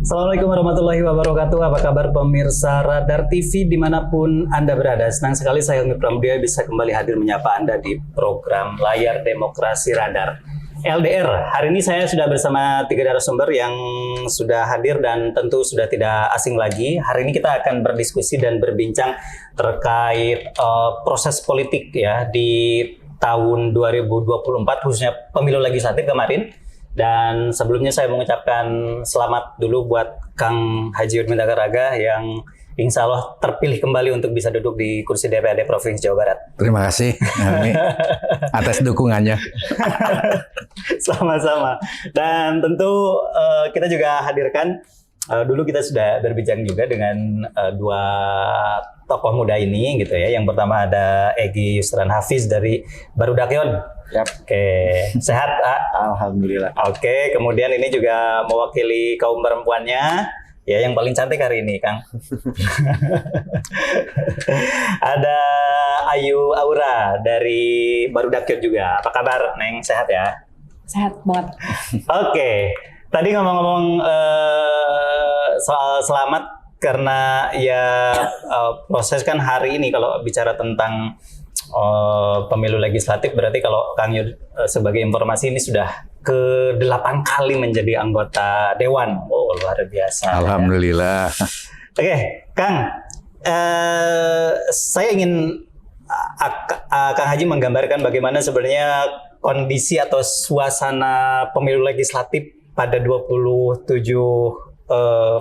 Assalamualaikum warahmatullahi wabarakatuh. Apa kabar pemirsa Radar TV dimanapun Anda berada? Senang sekali saya Helmi Pramudia bisa kembali hadir menyapa Anda di program Layar Demokrasi Radar LDR. Hari ini saya sudah bersama 3 narasumber yang sudah hadir dan tentu sudah tidak asing lagi. Hari ini kita akan berdiskusi dan berbincang terkait proses politik ya di tahun 2024 khususnya pemilu legislatif kemarin. Dan sebelumnya saya mengucapkan selamat dulu buat Kang Haji Udmin Tagaraga yang insya Allah terpilih kembali untuk bisa duduk di kursi DPRD Provinsi Jawa Barat. Terima kasih atas dukungannya. Sama-sama. Dan tentu kita juga hadirkan, dulu kita sudah berbincang juga dengan dua tokoh muda ini gitu ya. Yang pertama ada Egy Yusran Hafiz dari Barudakeon. Yap. Oke, sehat, Alhamdulillah. Oke, kemudian ini juga mewakili kaum perempuannya, ya yang paling cantik hari ini, Kang. Ada Ayu Aura dari Barudak juga. Apa kabar, Neng? Sehat ya? Sehat banget. Oke, tadi ngomong-ngomong soal selamat karena ya proses kan hari ini kalau bicara tentang pemilu legislatif berarti kalau Kang Yud sebagai informasi ini sudah ke-8 kali menjadi anggota Dewan. Oh, luar biasa. Alhamdulillah. Ya. Oke, Kang, saya ingin Kang Haji menggambarkan bagaimana sebenarnya kondisi atau suasana pemilu legislatif pada 27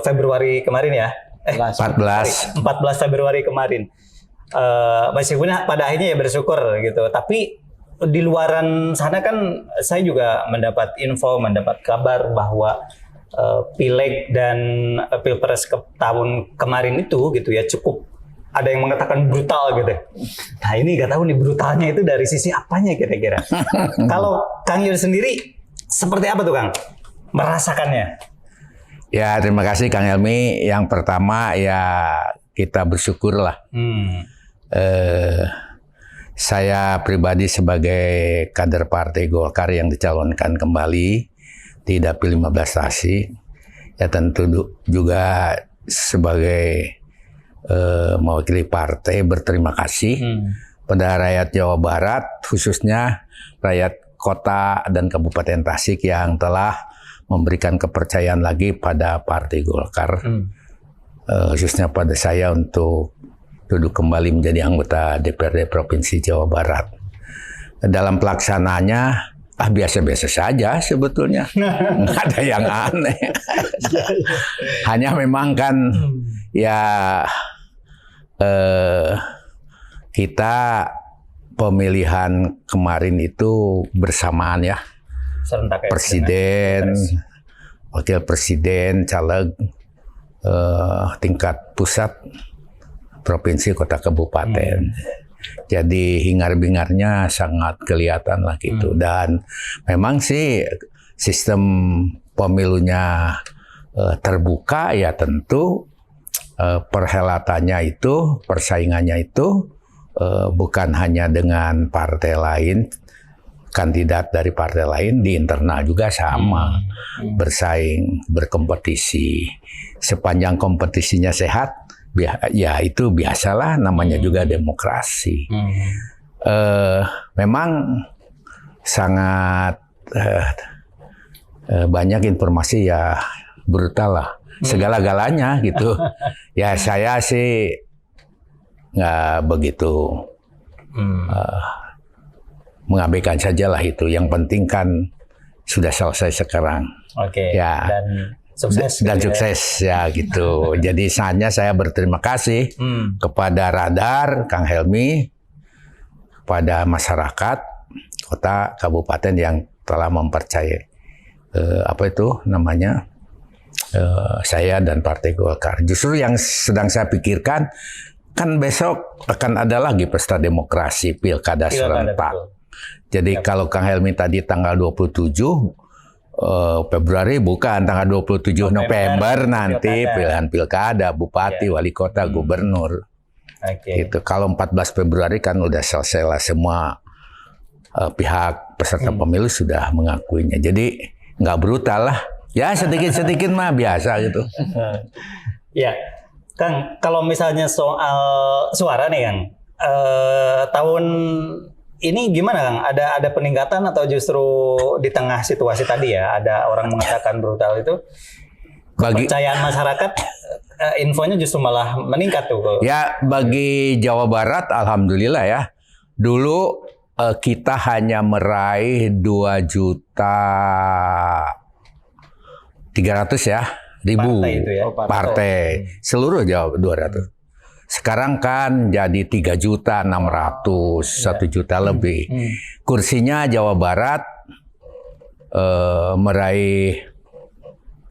Februari kemarin ya. 14 Februari kemarin. Meskipun pada akhirnya ya bersyukur gitu, tapi di luaran sana kan saya juga mendapat kabar bahwa pileg dan pilpres tahun kemarin itu gitu ya cukup ada yang mengatakan brutal gitu. Nah ini nggak tahu nih brutalnya itu dari sisi apanya kira-kira. Kalau Kang Yud sendiri seperti apa tuh Kang merasakannya? Ya terima kasih Kang Helmi. Yang pertama ya kita bersyukur lah. Saya pribadi sebagai kader Partai Golkar yang dicalonkan kembali di Dapil 15 Tasik, ya tentu juga sebagai mewakili partai berterima kasih pada rakyat Jawa Barat, khususnya rakyat kota dan Kabupaten Tasik yang telah memberikan kepercayaan lagi pada Partai Golkar, khususnya pada saya untuk duduk kembali menjadi anggota DPRD Provinsi Jawa Barat. Dalam pelaksanaannya biasa-biasa saja sebetulnya, nggak ada yang aneh. Hanya memang kan ya kita pemilihan kemarin itu bersamaan ya, presiden, wakil presiden, caleg tingkat pusat, provinsi, kota, kabupaten. Jadi hingar-bingarnya sangat kelihatan lah gitu. Dan memang sih sistem pemilunya terbuka ya tentu perhelatannya itu, persaingannya itu bukan hanya dengan partai lain, kandidat dari partai lain di internal juga sama, bersaing, berkompetisi. Sepanjang kompetisinya sehat, ya itu biasalah, namanya juga demokrasi. Memang sangat banyak informasi ya brutal lah, segala-galanya gitu. Ya saya sih nggak begitu mengabaikan sajalah itu. Yang penting kan sudah selesai sekarang. Oke. Ya. Dan sukses ya gitu. Jadi saatnya saya berterima kasih kepada Radar, Kang Helmi, kepada masyarakat kota kabupaten yang telah mempercayai saya dan Partai Golkar. Justru yang sedang saya pikirkan kan besok akan ada lagi pesta demokrasi pilkada serentak. Jadi kalau Kang Helmi tadi tanggal 27 Februari, bukan tanggal 27 November nanti pilihan pilkada, bupati, wali kota, gubernur. Gitu. Kalau 14 Februari kan udah selesai lah, semua pihak peserta pemilu sudah mengakuinya. Jadi nggak brutal lah. Ya sedikit-sedikit mah biasa gitu. Ya, Kang, kalau misalnya soal suara nih, Kang, tahun ini gimana, Kang? Ada peningkatan atau justru di tengah situasi tadi ya, ada orang mengatakan brutal itu, kepercayaan masyarakat, infonya justru malah meningkat tuh. Ya, bagi Jawa Barat, alhamdulillah ya. Dulu kita hanya meraih 2.300.000 ya, Partai itu ya? Partai. Seluruh Jawa 200. Sekarang kan jadi 3.600.000, 1 juta lebih. Kursinya Jawa Barat meraih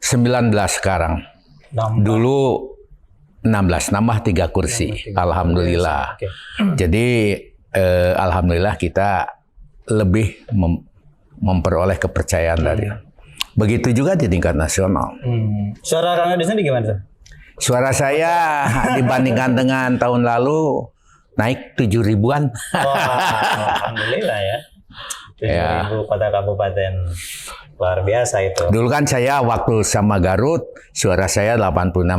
19 sekarang. Dulu 16, nambah 3 kursi. Alhamdulillah. Jadi alhamdulillah kita lebih memperoleh kepercayaan dari. Begitu juga di tingkat nasional. Suara Kang Yodi sendiri gimana tuh? Suara saya dibandingkan dengan tahun lalu naik 7.000-an. Alhamdulillah ya. 7.000 kota kabupaten, luar biasa itu. Dulu kan saya waktu sama Garut, suara saya 86.000.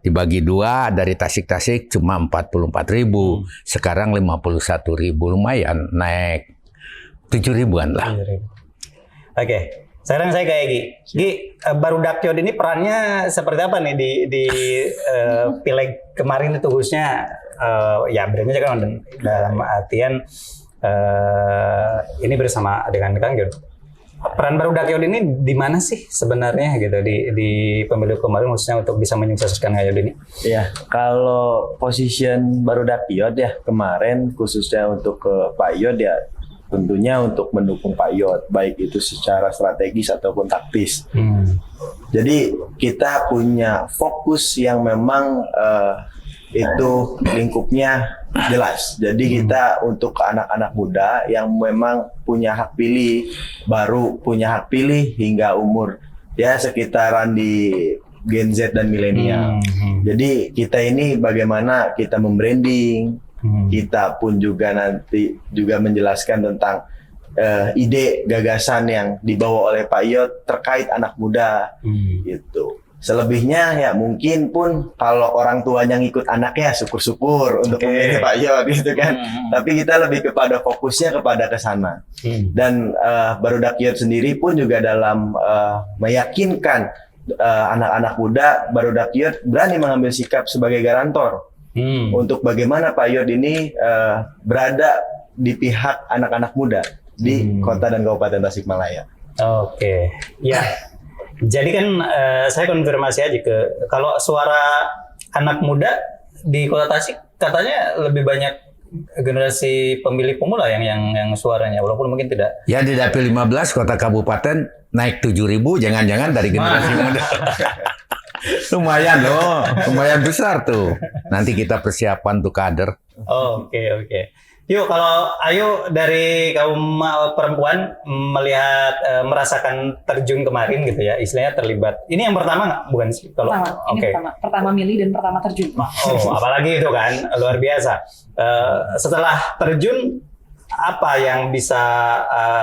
Dibagi 2 dari Tasik-Tasik cuma 44.000. Sekarang 51.000, lumayan naik 7.000-an lah. Oke. Sekarang saya kayak Gi, Barudak Yod ini perannya seperti apa nih di pileg kemarin itu khususnya ya bedanya kan dalam artian ini bersama dengan Kang Yod. Peran Barudak Yod ini di mana sih sebenarnya gitu di pemilu kemarin khususnya untuk bisa menyukseskan Kang Yod ini? Ya, kalau position Barudak Yod ya kemarin khususnya untuk ke Pak Yod ya tentunya untuk mendukung Pak Yod, baik itu secara strategis ataupun taktis. Jadi kita punya fokus yang memang itu lingkupnya jelas. Jadi kita untuk anak-anak muda yang memang punya hak pilih, baru punya hak pilih hingga umur ya sekitaran di Gen Z dan milenial. Jadi kita ini bagaimana kita membranding, kita pun juga nanti juga menjelaskan tentang ide gagasan yang dibawa oleh Pak Yod terkait anak muda gitu. Selebihnya ya mungkin pun kalau orang tuanya ngikut anaknya syukur-syukur untuk memilih Pak Yod gitu kan. Tapi kita lebih kepada fokusnya kepada ke sana. Dan Barudak Yod sendiri pun juga dalam meyakinkan anak-anak muda, Barudak Yod berani mengambil sikap sebagai garantor. Untuk bagaimana Pak Yod ini berada di pihak anak-anak muda di kota dan kabupaten Tasikmalaya. Oke, ya. Jadi kan saya konfirmasi aja kalau suara anak muda di kota Tasik katanya lebih banyak generasi pemilih pemula yang suaranya, walaupun mungkin tidak. Ya di dapil 15 kota kabupaten naik 7.000, jangan-jangan dari generasi muda. Lumayan loh, lumayan besar tuh. Nanti kita persiapan untuk kader. Oke. Yuk, kalau Ayu dari kaum perempuan melihat merasakan terjun kemarin gitu ya, istilahnya terlibat. Ini yang pertama nggak? Bukan sih? Kalau pertama milih dan pertama terjun. Oh, apalagi itu kan luar biasa. Setelah terjun, apa yang bisa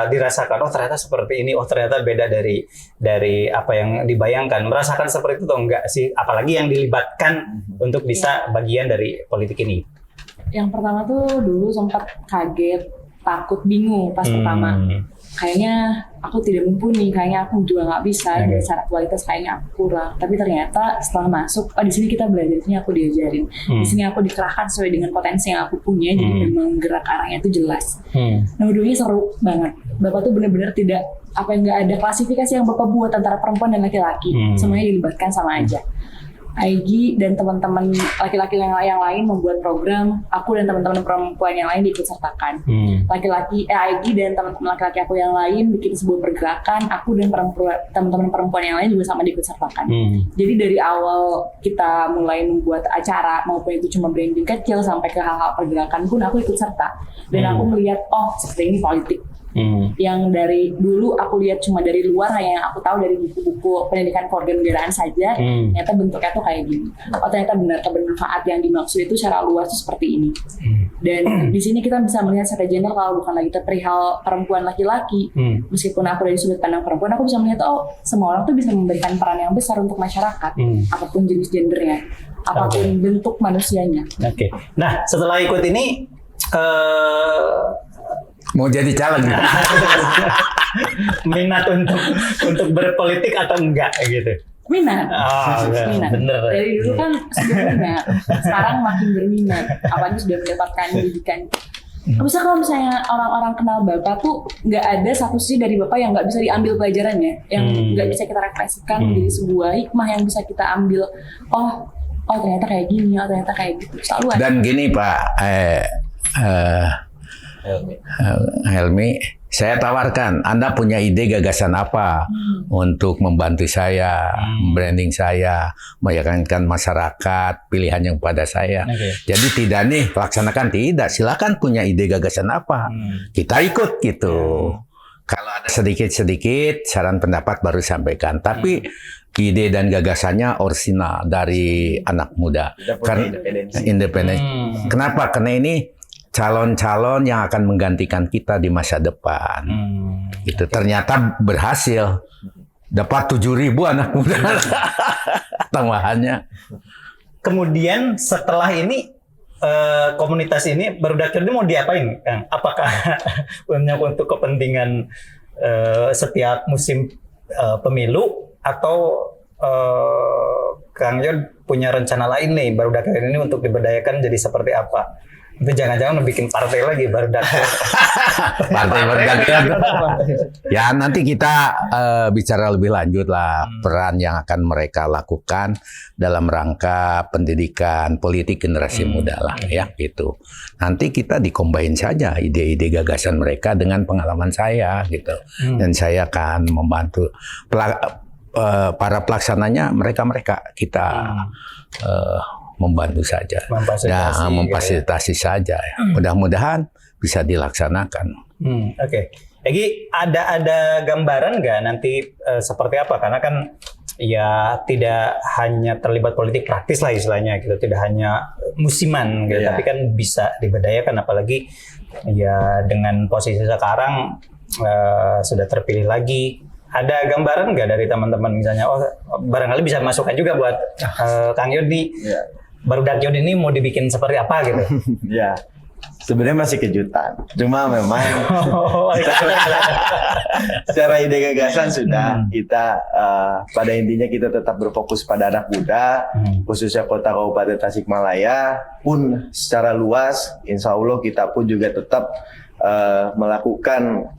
dirasakan? Oh ternyata seperti ini. Oh ternyata beda dari apa yang dibayangkan. Merasakan seperti itu atau enggak sih? Apalagi yang dilibatkan untuk bisa bagian dari politik ini. Yang pertama tuh dulu sempat kaget, takut, bingung pas pertama. Kayaknya aku tidak mumpuni, kayaknya aku juga nggak bisa, dari syarat kualitas kayaknya aku kurang. Tapi ternyata setelah masuk, di sini kita belajar, di sini aku diajarin, di sini aku dikerahkan sesuai dengan potensi yang aku punya, jadi memang gerak arahnya itu jelas. Nah, dulunya seru banget. Bapak tuh benar-benar tidak nggak ada klasifikasi yang Bapak buat antara perempuan dan laki-laki, semuanya dilibatkan sama aja. Aigi dan teman-teman laki-laki yang lain membuat program, aku dan teman-teman perempuan yang lain diikut sertakan. Aigi dan teman-teman laki-laki aku yang lain bikin sebuah pergerakan, aku dan teman-teman perempuan yang lain juga sama diikut sertakan. Jadi dari awal kita mulai membuat acara, maupun itu cuma branding kecil sampai ke hal-hal pergerakan pun aku ikut serta. Dan aku melihat, oh seperti ini politik. Yang dari dulu aku lihat cuma dari luar, hanya yang aku tahu dari buku-buku pendidikan kewarganegaraan saja, ternyata bentuknya tuh kayak gini. Oh ternyata benar kebermanfaat yang dimaksud itu secara luas tuh seperti ini. Dan di sini kita bisa melihat secara gender kalau bukan lagi perihal perempuan laki-laki. Meskipun aku dari sudut pandang perempuan, aku bisa melihat semua orang tuh bisa memberikan peran yang besar untuk masyarakat, apapun jenis gendernya, apapun bentuk manusianya. Oke. Nah, setelah ikut ini Mau jadi caleg nih. minat untuk berpolitik atau enggak gitu? Minat. Minat. Bener. Dari dulu kan sudah minat, sekarang makin berminat. Apalagi sudah mendapatkan pendidikan. Bisa kalau misalnya orang-orang kenal Bapak tuh nggak ada satu sisi dari Bapak yang nggak bisa diambil pelajarannya, yang nggak bisa kita refleksikan menjadi sebuah hikmah yang bisa kita ambil. Oh ternyata kayak gini, ternyata kayak gitu. Selalu ada. Dan gini Pak Helmi, saya tawarkan, Anda punya ide gagasan apa untuk membantu saya, branding saya, meyakinkan masyarakat, pilihan yang pada saya. Jadi tidak nih, laksanakan tidak. Silakan punya ide gagasan apa, kita ikut gitu. Kalau ada sedikit-sedikit saran pendapat baru sampaikan. Tapi ide dan gagasannya orisinal dari anak muda. Karena independen. Kenapa? Karena ini calon-calon yang akan menggantikan kita di masa depan. Itu ternyata berhasil. Dapat 7.000 anak muda tambahannya. Kemudian setelah ini komunitas ini Barudak ini mau diapain, Kang? Apakah untuk kepentingan setiap musim pemilu atau Kang Yod punya rencana lain nih Barudak ini untuk diberdayakan jadi seperti apa? Itu jangan-jangan bikin partai lagi Barudak. Partai Barudak. Ya nanti kita bicara lebih lanjut lah peran yang akan mereka lakukan dalam rangka pendidikan politik generasi muda lah ya gitu. Nanti kita dikombain saja ide-ide gagasan mereka dengan pengalaman saya gitu. Dan saya akan membantu para pelaksananya mereka kita membantu saja, memfasilitasi saja. Ya. Mudah-mudahan bisa dilaksanakan. Oke. Egi, ada gambaran nggak nanti seperti apa? Karena kan ya tidak hanya terlibat politik praktis lah istilahnya gitu, tidak hanya musiman gitu, tapi kan bisa diberdayakan apalagi ya dengan posisi sekarang sudah terpilih lagi. Ada gambaran nggak dari teman-teman misalnya? Barangkali bisa masukkan juga buat Kang Yod nih. Barudak Yod ini mau dibikin seperti apa gitu? Ya, sebenarnya masih kejutan. Cuma memang secara ide gagasan sudah kita pada intinya kita tetap berfokus pada anak muda, khususnya Kota Kabupaten Tasikmalaya pun secara luas. Insya Allah kita pun juga tetap melakukan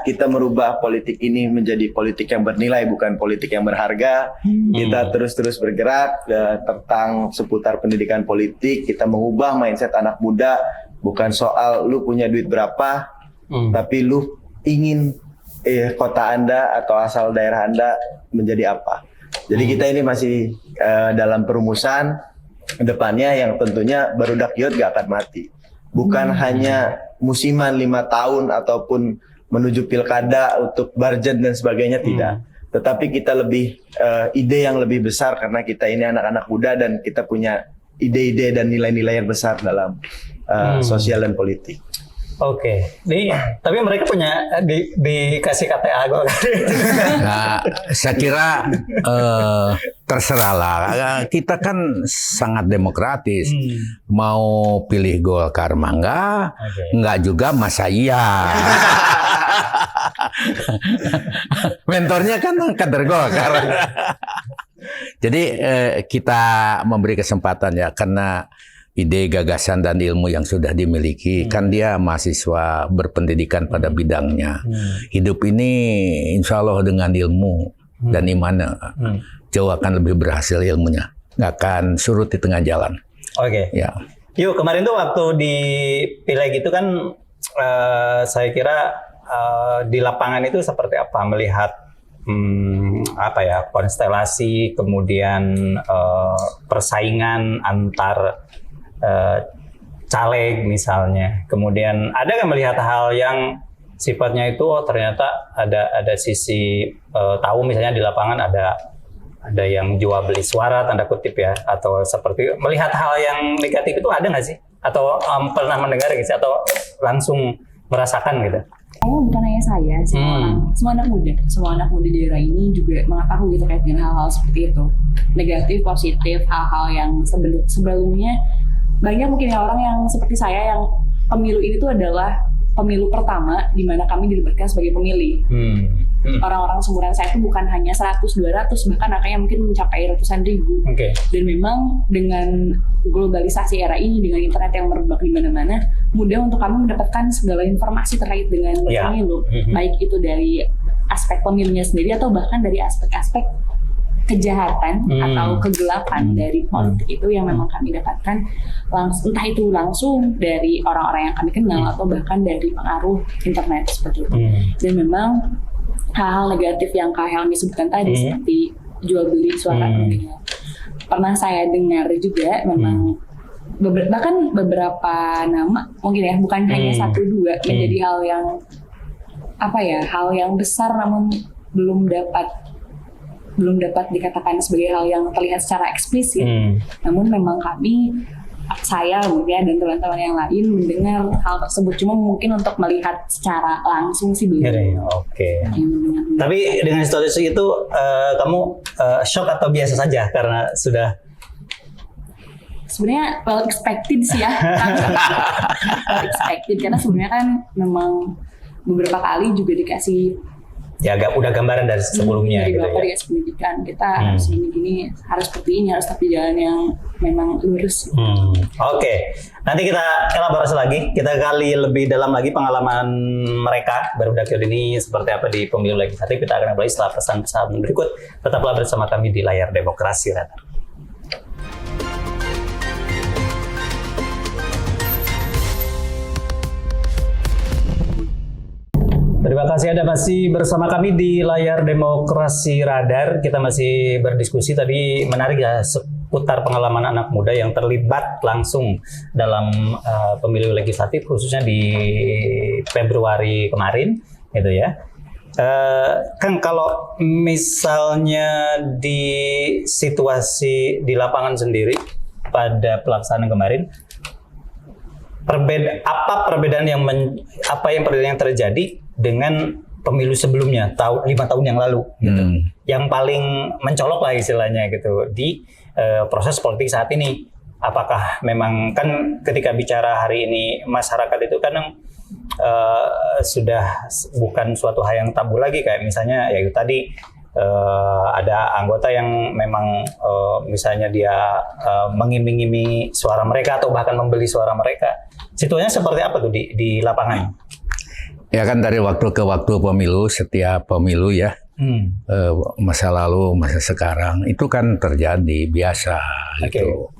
kita merubah politik ini menjadi politik yang bernilai bukan politik yang berharga. Kita terus bergerak tentang seputar pendidikan politik. Kita mengubah mindset anak muda, bukan soal lu punya duit berapa, tapi lu ingin kota Anda atau asal daerah Anda menjadi apa. Jadi kita ini masih dalam perumusan depannya yang tentunya Barudak Yod gak akan mati. Bukan hanya musiman 5 tahun ataupun menuju pilkada untuk barjen dan sebagainya, tidak. Tetapi kita lebih ide yang lebih besar karena kita ini anak-anak muda dan kita punya ide-ide dan nilai-nilai yang besar dalam sosial dan politik. Oke, tapi mereka punya dikasih KTA gue. Nah, saya kira terserahlah. Kita kan sangat demokratis. Mau pilih Golkar mangga, enggak juga masa iya. Mentornya kan kader Golkar. Jadi kita memberi kesempatan ya karena ide, gagasan, dan ilmu yang sudah dimiliki. Kan dia mahasiswa berpendidikan pada bidangnya. Hidup ini insya Allah dengan ilmu dan imannya jauh akan lebih berhasil ilmunya. Nggak akan surut di tengah jalan. Oke. Ya. Yuk, kemarin tuh waktu di Pileg itu kan saya kira di lapangan itu seperti apa melihat konstelasi, kemudian persaingan antar caleg misalnya, kemudian ada nggak melihat hal yang sifatnya itu ternyata ada sisi tahu misalnya di lapangan ada yang jual beli suara tanda kutip ya, atau seperti melihat hal yang negatif itu ada nggak sih Atau pernah mendengar gitu atau langsung merasakan gitu? Bukan hanya saya, semua anak muda di daerah ini juga mengetahui terkait dengan hal-hal seperti itu. Negatif, positif, hal-hal yang sebelumnya banyak mungkin orang yang seperti saya yang pemilu ini tuh adalah pemilu pertama di mana kami dilibatkan sebagai pemilih. Orang-orang seumuran saya itu bukan hanya 100, 200, bahkan angkanya mungkin mencapai ratusan ribu. Dan memang dengan globalisasi era ini, dengan internet yang merebak di mana-mana, mudah untuk kami mendapatkan segala informasi terkait dengan pemilu, baik itu dari aspek pemilunya sendiri atau bahkan dari aspek-aspek kejahatan atau kegelapan dari politik itu yang memang kami dapatkan langsung, entah itu langsung dari orang-orang yang kami kenal atau bahkan dari pengaruh internet seperti itu. Dan memang hal-hal negatif yang Kak Helmi sebutkan tadi seperti jual beli suara pemilih, pernah saya dengar juga memang bahkan beberapa nama mungkin ya, bukan hanya 1, 2 menjadi hal yang hal yang besar namun belum dapat dikatakan sebagai hal yang terlihat secara eksplisit. Namun memang saya dan teman-teman yang lain mendengar hal tersebut, cuma mungkin untuk melihat secara langsung sih belum. Tapi dengan situasi itu kamu shock atau biasa saja karena sudah? Sebenarnya well expected sih ya. Well expected karena sebenarnya kan memang beberapa kali juga dikasih udah gambaran dari sebelumnya dari gitu Bapak ya. dikasih pendidikan kita harus gini-gini, harus seperti ini, harus tapi jalan yang memang lurus. Oke. Nanti kita elaborasi lagi, kita gali lebih dalam lagi pengalaman mereka barudak Yod ini seperti apa di pemilu legislatif. Kita akan kembali setelah pesan-pesan berikut. Tetaplah bersama kami di layar Demokrasi Radar. Terima kasih Anda masih bersama kami di layar Demokrasi Radar. Kita masih berdiskusi tadi, menarik ya seputar pengalaman anak muda yang terlibat langsung dalam pemilu legislatif khususnya di Februari kemarin gitu ya. Kang, kalau misalnya di situasi di lapangan sendiri pada pelaksanaan kemarin, perbedaan yang terjadi dengan pemilu sebelumnya 5 tahun yang lalu gitu. Yang paling mencolok lah istilahnya gitu di proses politik saat ini. Apakah memang kan ketika bicara hari ini masyarakat itu kadang sudah bukan suatu hal yang tabu lagi, kayak misalnya ya itu tadi ada anggota yang memang misalnya dia mengiming-imingi suara mereka atau bahkan membeli suara mereka. Situasinya seperti apa tuh di lapangan? Ya kan dari waktu ke waktu pemilu, setiap pemilu ya, masa lalu, masa sekarang, itu kan terjadi biasa gitu.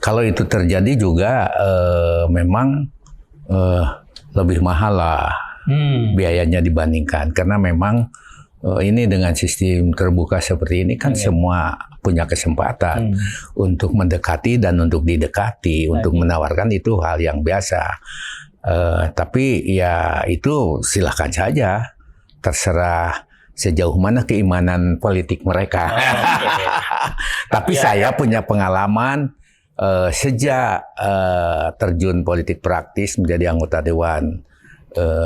Kalau itu terjadi juga memang lebih mahal lah biayanya dibandingkan. Karena memang ini dengan sistem terbuka seperti ini kan semua punya kesempatan untuk mendekati dan untuk didekati, untuk menawarkan, itu hal yang biasa. Tapi ya itu silakan saja, terserah sejauh mana keimanan politik mereka. Tapi saya punya pengalaman sejak terjun politik praktis menjadi anggota dewan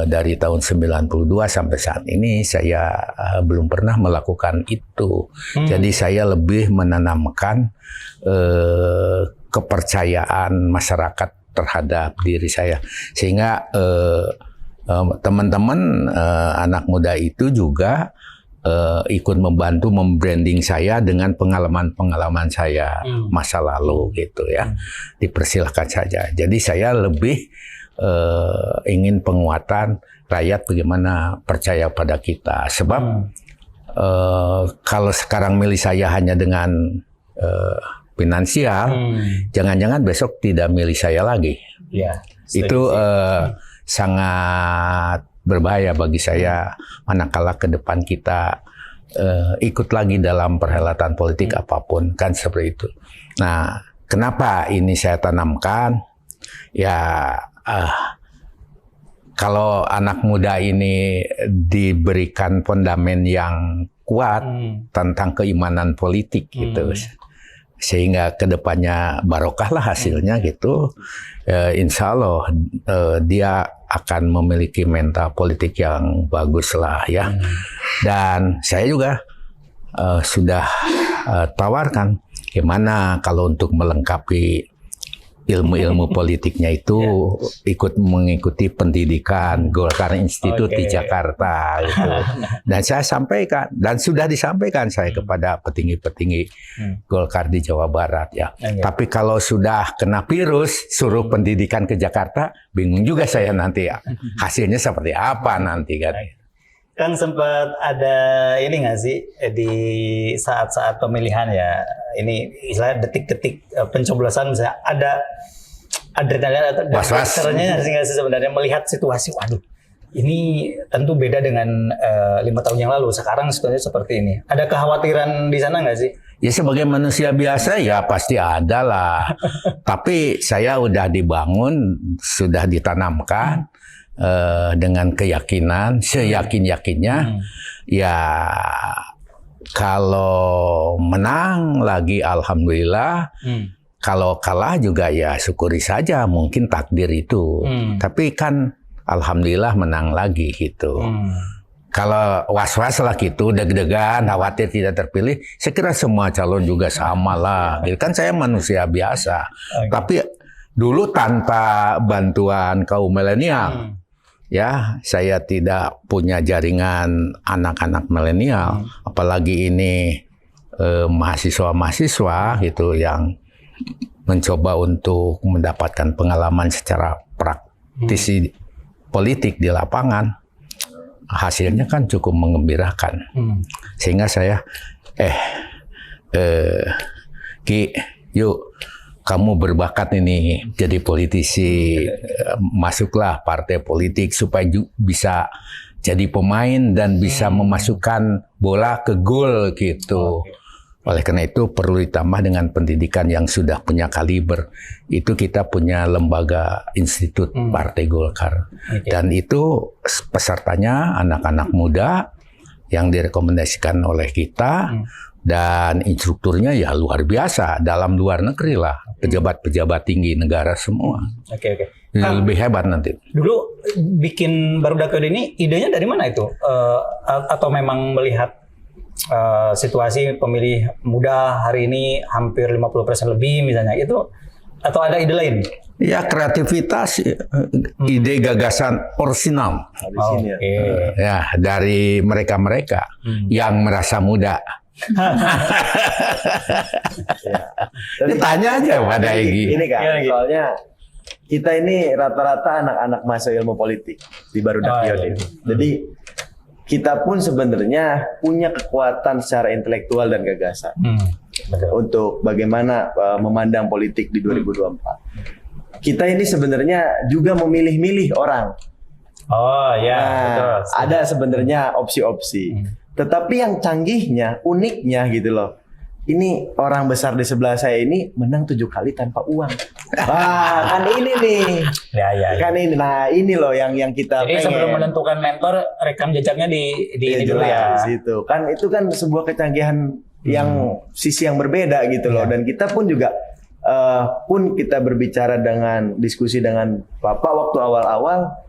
dari tahun 92 sampai saat ini, saya belum pernah melakukan itu. Jadi saya lebih menanamkan kepercayaan masyarakat terhadap diri saya, sehingga teman-teman anak muda itu juga ikut membantu membranding saya dengan pengalaman-pengalaman saya masa lalu gitu ya. Dipersilahkan saja. Jadi saya lebih ingin penguatan rakyat, bagaimana percaya pada kita. Sebab kalau sekarang milih saya hanya dengan finansial, jangan-jangan besok tidak milih saya lagi. Ya, itu sangat berbahaya bagi saya manakala ke depan kita ikut lagi dalam perhelatan politik apapun, kan seperti itu. Nah, kenapa ini saya tanamkan? Ya, kalau anak muda ini diberikan fondamen yang kuat tentang keimanan politik gitu, sehingga kedepannya barokah lah hasilnya gitu. Insya Allah dia akan memiliki mental politik yang bagus lah ya. Dan saya juga sudah tawarkan gimana kalau untuk melengkapi ilmu-ilmu politiknya itu ikut mengikuti pendidikan Golkar Institute di Jakarta gitu. Dan saya sampaikan dan sudah disampaikan saya kepada petinggi-petinggi Golkar di Jawa Barat ya. Tapi kalau sudah kena virus suruh pendidikan ke Jakarta, bingung juga saya nanti ya. Hasilnya seperti apa nanti kan. Kan sempat ada ini nggak sih di saat-saat pemilihan ya, ini istilahnya detik-detik pencoblosan misalnya ada adrenalin atau was-wasnya nggak sih sebenarnya melihat situasi, waduh ini tentu beda dengan 5 tahun yang lalu, sekarang situasinya seperti ini. Ada kekhawatiran di sana nggak sih? Ya sebagai manusia biasa ya pasti ada lah. Tapi saya udah dibangun, sudah ditanamkan dengan keyakinan, seyakin-yakinnya ya kalau menang lagi alhamdulillah, kalau kalah juga ya syukuri saja, mungkin takdir itu. Tapi kan alhamdulillah menang lagi gitu. Kalau was-was lah gitu, deg-degan, khawatir tidak terpilih, saya kira semua calon juga sama lah. Kan saya manusia biasa. Tapi dulu tanpa bantuan kaum milenial, ya, saya tidak punya jaringan anak-anak milenial, apalagi ini mahasiswa-mahasiswa gitu yang mencoba untuk mendapatkan pengalaman secara praktisi politik di lapangan. Hasilnya kan cukup mengembirakan. Sehingga saya Ki, yuk kamu berbakat ini jadi politisi, masuklah partai politik supaya bisa jadi pemain dan bisa memasukkan bola ke gol gitu. Oleh karena itu perlu ditambah dengan pendidikan yang sudah punya kaliber. Itu kita punya lembaga institut Partai Golkar. Dan itu pesertanya anak-anak muda yang direkomendasikan oleh kita. Dan instrukturnya ya luar biasa, dalam luar negeri lah, pejabat-pejabat tinggi negara semua. Lebih hebat nanti. Dulu bikin Barudak Yod ini idenya dari mana itu? Atau memang melihat situasi pemilih muda hari ini hampir 50% lebih misalnya itu, atau ada ide lain? Ya kreativitas, ide gagasan orisinal. Ya dari mereka-mereka yang merasa muda. Tapi tanya aja pada Egy. Ini kan, soalnya kita ini rata-rata anak-anak mahasiswa ilmu politik di Barudak Yod ini. Jadi kita pun sebenarnya punya kekuatan secara intelektual dan gagasan untuk bagaimana memandang politik di 2024. Kita ini sebenarnya juga memilih-milih orang. Betul. Ada sebenarnya opsi-opsi. Tetapi yang canggihnya, uniknya gitu loh. Ini orang besar di sebelah saya ini menang 7 kali tanpa uang. Kan ini nih. Kan ini. Nah, ini loh yang kita Jadi pengen. sebelum menentukan mentor, rekam jejaknya di ini dulu ya. Gitu. Kan itu kan sebuah kecanggihan yang sisi yang berbeda gitu loh. Dan kita pun juga pun kita berbicara dengan diskusi dengan Bapak waktu awal-awal,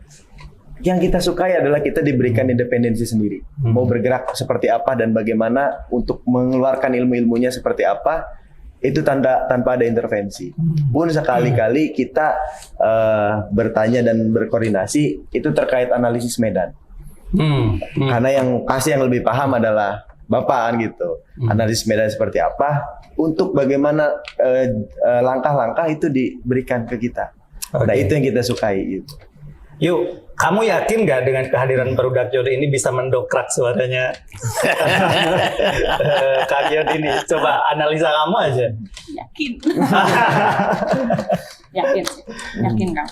yang kita sukai adalah kita diberikan independensi sendiri. Mau bergerak seperti apa dan bagaimana untuk mengeluarkan ilmu-ilmunya seperti apa, itu tanpa ada intervensi. Pun sekali-kali kita bertanya dan berkoordinasi, itu terkait analisis medan. Karena yang pasti yang lebih paham adalah Bapak kan gitu. Analisis medan seperti apa, untuk bagaimana langkah-langkah itu diberikan ke kita. Nah itu yang kita sukai gitu. Yuk, kamu yakin nggak dengan kehadiran Barudak Yod ini bisa mendokrak suaranya Kak Yod ini? Coba analisa kamu aja. Yakin. Yakin Kang.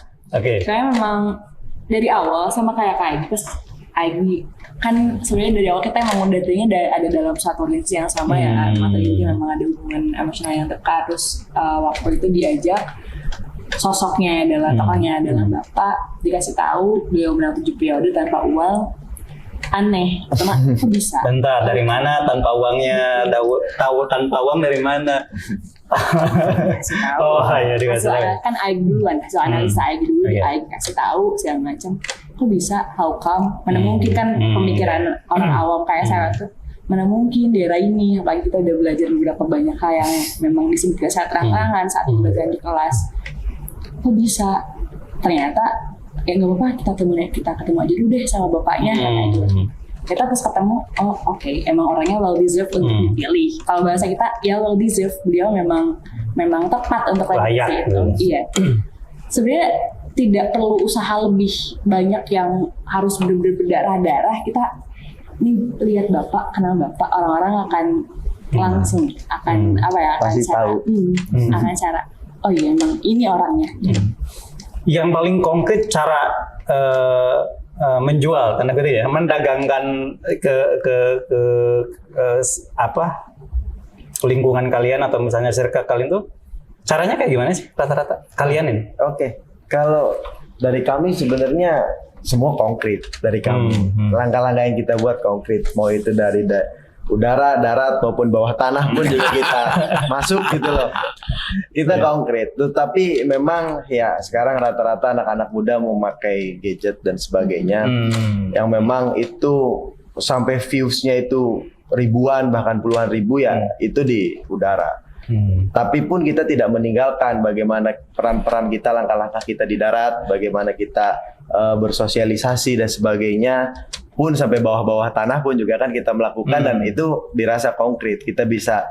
Saya memang dari awal sama kayak Kak Egy kan sebenarnya dari awal kita emang datanya ada dalam satu organisasi yang sama ya. Materinya memang ada hubungan emosional yang dekat. Terus waktu itu diajak, sosoknya adalah tokohnya adalah Bapak, dikasih tahu beliau menang 7 periode tanpa uang. Aneh, pertama kok bisa? Bentar, dari mana tanpa uangnya? Tahu tanpa uang dari mana? Kasih tahu. Oh iya, dikasih tahu. Kan Aing duluan, hasil analisa Aing dulu, Iya. Aing kasih tahu segala macam. Kok bisa? How come? Mana mungkin kan pemikiran orang awam kayak saya tuh. Mana mungkin daerah ini, apalagi kita udah belajar beberapa banyak hal yang memang di sini tidak saya terang-terangan saat pembelajaran di kelas. Kok bisa? Ternyata ya nggak apa-apa, kita ketemu aja dulu deh sama bapaknya kayak gitu. Kita pas ketemu, oh oke, emang orangnya well deserved untuk dipilih. Kalau bahasa kita ya well deserved, beliau memang tepat untuk layak itu. Iya. Sebenarnya tidak perlu usaha lebih banyak yang harus benar-benar berdarah-darah. Kita nih lihat bapak, kenal bapak, orang-orang akan langsung akan Pasti tahu. akan cara. Oh iya, emang ini orangnya. Yang paling konkret cara menjual, tanda kutip ya, mendagangkan ke lingkungan kalian atau misalnya circle kalian tuh, caranya kayak gimana sih rata-rata kalian ini? Oke, kalau dari kami sebenarnya semua konkret dari kami. Langkah-langkah yang kita buat konkret, mau itu dari udara, darat maupun bawah tanah pun juga kita masuk gitu loh. Kita konkret. Tetapi memang ya sekarang rata-rata anak-anak muda memakai gadget dan sebagainya yang memang itu sampai views-nya itu ribuan bahkan puluhan ribu ya itu di udara. Tapi pun kita tidak meninggalkan bagaimana peran-peran kita, langkah-langkah kita di darat, bagaimana kita bersosialisasi dan sebagainya, pun sampai bawah-bawah tanah pun juga kan kita melakukan dan itu dirasa konkret. Kita bisa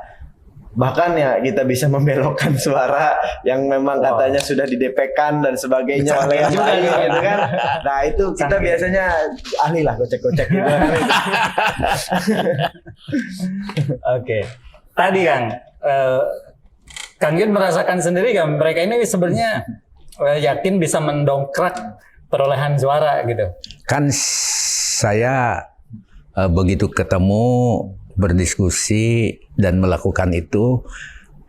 bahkan ya kita bisa membelokkan suara yang memang katanya sudah didepekkan dan sebagainya oleh yang lain gitu kan. Nah itu kita biasanya ahli lah gocek-gocek gitu. Oke. Tadi Kang Yun merasakan sendiri kan mereka ini sebenarnya yakin bisa mendongkrak perolehan suara gitu. Kan saya begitu ketemu, berdiskusi dan melakukan itu,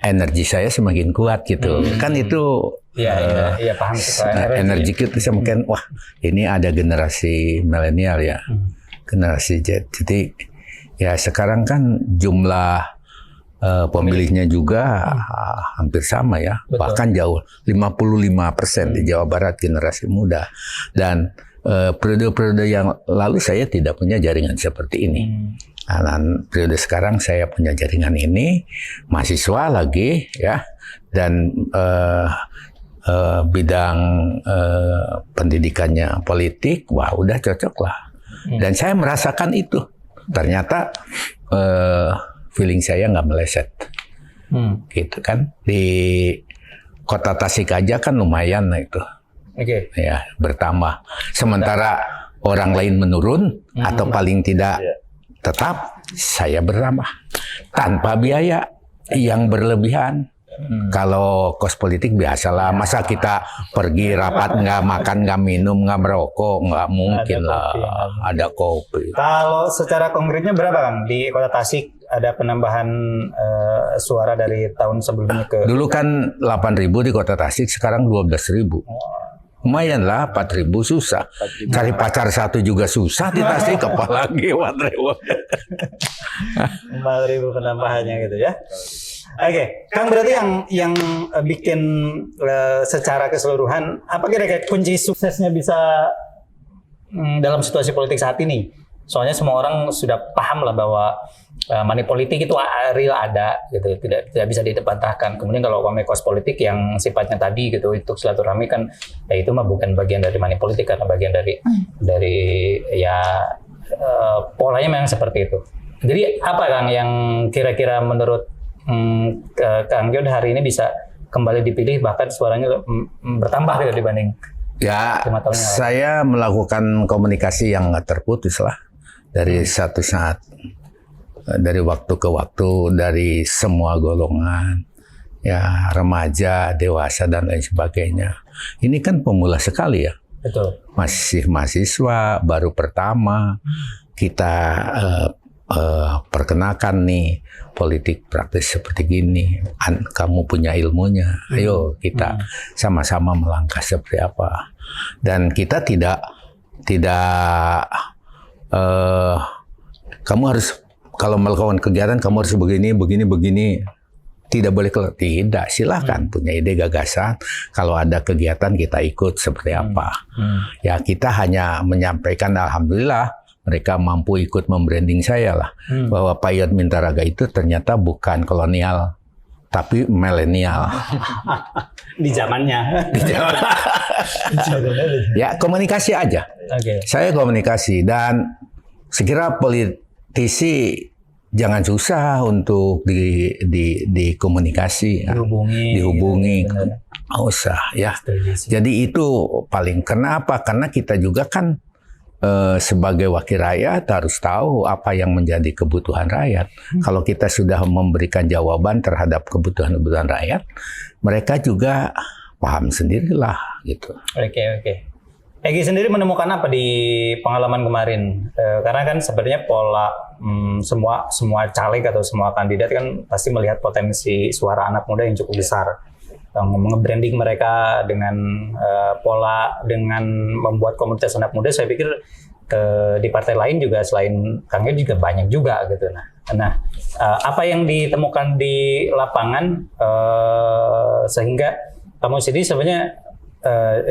energi saya semakin kuat gitu. Kan itu Iya paham energi kita semakin wah ini ada generasi milenial ya, generasi Z. Jadi ya sekarang kan jumlah pemilihnya juga hampir sama ya. Betul. Bahkan jauh 55% di Jawa Barat generasi muda. Dan periode-periode yang lalu saya tidak punya jaringan seperti ini. Dan periode sekarang saya punya jaringan ini, mahasiswa lagi ya, dan bidang pendidikannya politik, wah udah cocok lah. Dan saya merasakan itu. Ternyata feeling saya nggak meleset, gitu kan. Di kota Tasik aja kan lumayan itu, ya bertambah. Sementara orang lain menurun atau paling tidak tetap, saya bertambah tanpa biaya yang berlebihan. Kalau kos politik biasalah, masa kita pergi rapat nggak makan, nggak minum, nggak merokok, nggak mungkin lah. Ada kopi. Kalau secara konkretnya berapa Kang di Kota Tasik ada penambahan suara dari tahun sebelumnya ke? Dulu kan 8.000 di Kota Tasik, sekarang 12.000. Lumayan lah, 4.000 susah. Cari pacar satu juga susah di Tasik, apalagi 4.000. 4.000 penambahannya gitu ya. Oke, Kang berarti yang bikin secara keseluruhan apa kira-kira kunci suksesnya bisa dalam situasi politik saat ini? Soalnya semua orang sudah paham lah bahwa money politik itu real ada gitu, tidak bisa didebantahkan. Kemudian kalau kos politik yang sifatnya tadi gitu untuk silaturahmi kan ya itu mah bukan bagian dari money politik karena bagian dari ya polanya memang seperti itu. Jadi apa Kang yang kira-kira menurut Kang Yun hari ini bisa kembali dipilih bahkan suaranya bertambah gitu dibanding ya 5 tahun yang lalu? Saya melakukan komunikasi yang nggak terputus lah dari satu saat, dari waktu ke waktu, dari semua golongan ya, remaja, dewasa dan lain sebagainya. Ini kan pemula sekali ya. Betul. Masih mahasiswa baru pertama kita perkenalkan nih politik praktis seperti gini. Kamu punya ilmunya, ayo kita sama-sama melangkah seperti apa. Dan kita tidak kamu harus kalau melakukan kegiatan kamu harus begini. tidak boleh keluar. Tidak, silakan punya ide gagasan. Kalau ada kegiatan kita ikut seperti apa. Ya kita hanya menyampaikan alhamdulillah mereka mampu ikut membranding saya lah. Bahwa Payot Mintaraga itu ternyata bukan kolonial, tapi milenial. Di zamannya. Ya komunikasi aja. Oke. Saya komunikasi dan sekira politisi jangan susah untuk dikomunikasi, dihubungi, nggak usah ya. Jadi itu paling kenapa? Karena kita juga kan sebagai wakil rakyat harus tahu apa yang menjadi kebutuhan rakyat. Kalau kita sudah memberikan jawaban terhadap kebutuhan rakyat, mereka juga paham sendirilah gitu. Oke. Egi sendiri menemukan apa di pengalaman kemarin? Karena kan sebenarnya pola semua caleg atau semua kandidat kan pasti melihat potensi suara anak muda yang cukup besar. Nge-branding mereka dengan pola dengan membuat komunitas anak muda, saya pikir di partai lain juga selain Kang Yod juga banyak juga gitu. Nah, apa yang ditemukan di lapangan sehingga kamu sendiri sebenarnya